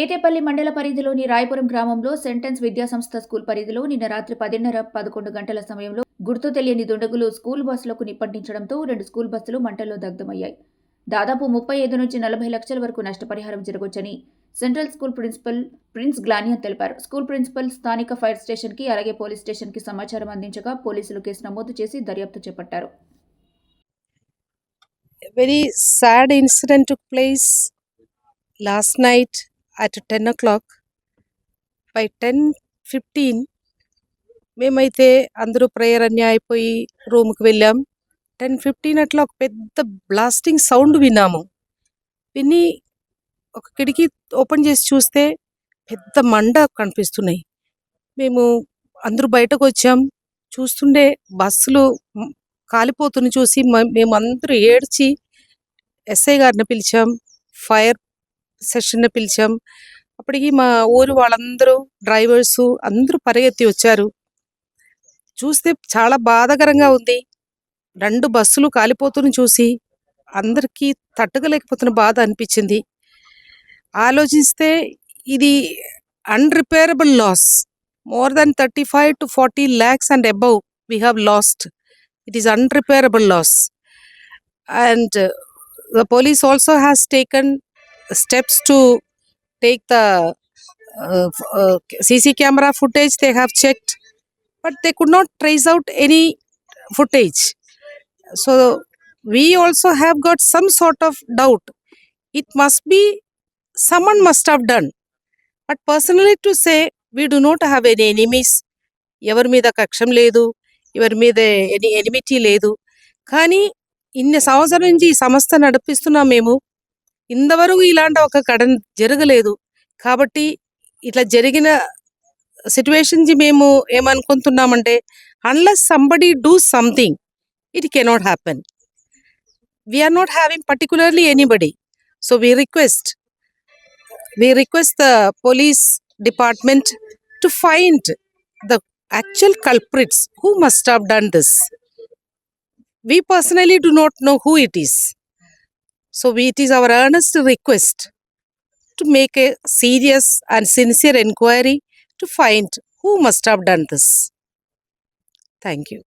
మేతేపల్లి మండల పరిధిలోని రాయపురం గ్రామంలో సెంటెన్స్ విద్యాసంస్థ స్కూల్ పరిధిలో నిన్న రాత్రి 10:30-11 గంటల సమయంలో గుర్తు తెలియని దుండగులు స్కూల్ బస్సులకు నిప్పంటించడంతో 2 స్కూల్ బస్సులు మంటల్లో దగ్ధమయ్యాయి. దాదాపు 35 నుంచి 40 లక్షల వరకు నష్టపరిహారం జరగొచ్చని సెంట్రల్ స్కూల్ ప్రిన్సిపల్ ప్రిన్స్ గ్లానియన్ తెలిపారు. స్కూల్ ప్రిన్సిపల్ స్థానిక ఫైర్ స్టేషన్ కి అలాగే పోలీస్ స్టేషన్ కి సమాచారం అందించగా పోలీసులు కేసు నమోదు చేసి దర్యాప్తు చేపట్టారు. Very sad incident took place last night at 10 o'clock. By 10:15 మేమైతే అందరూ ప్రేయర్ అన్నీ అయిపోయి రూమ్కి వెళ్ళాం. 10:15 అట్లా ఒక పెద్ద బ్లాస్టింగ్ సౌండ్ విన్నాము. విని ఒక కిటికీ ఓపెన్ చేసి చూస్తే పెద్ద మంట కనిపిస్తున్నాయి. మేము అందరూ బయటకు వచ్చాం. చూస్తుండే బస్సులు కాలిపోతున్న చూసి మేమందరూ ఏడ్చి ఎస్ఐ గారిని పిలిచాం, ఫైర్ సెషన్ని పిలిచాం. అప్పటికి మా ఊరు వాళ్ళందరూ డ్రైవర్సు అందరూ పరిగెత్తి వచ్చారు. చూస్తే చాలా బాధాకరంగా ఉంది. 2 బస్సులు కాలిపోతున్న చూసి అందరికీ తట్టుకోలేకపోతున్న బాధ అనిపించింది. ఆలోచిస్తే ఇది అన్రిపేరబుల్ loss. More than 35 to 40 lakhs and above we have lost. It is unrepairable loss. And the police also has taken steps to take the CC camera footage. They have checked, but they could not trace out any footage. So we also have got some sort of doubt. It must be someone must have done. But personally to say, we do not have any enemies. ఎవరి మీద కక్షం లేదు, ఎవరి మీద enmity లేదు. కానీ ఇన్ని సంవత్సరాల నుంచి ఈ సంస్థ నడిపిస్తున్నాం మేము. ఇంతవరకు ఇలాంటి ఒక ఘటన జరగలేదు. కాబట్టి ఇట్లా జరిగిన సిచ్యువేషన్స్ మేము ఏమనుకుంటున్నామంటే, unless somebody do something it cannot happen. We are not having particularly anybody. So we request the police department to find the actual culprits who must have done this. We personally do not know who it is. So it is our earnest request to make a serious and sincere inquiry to find who must have done this. Thank you.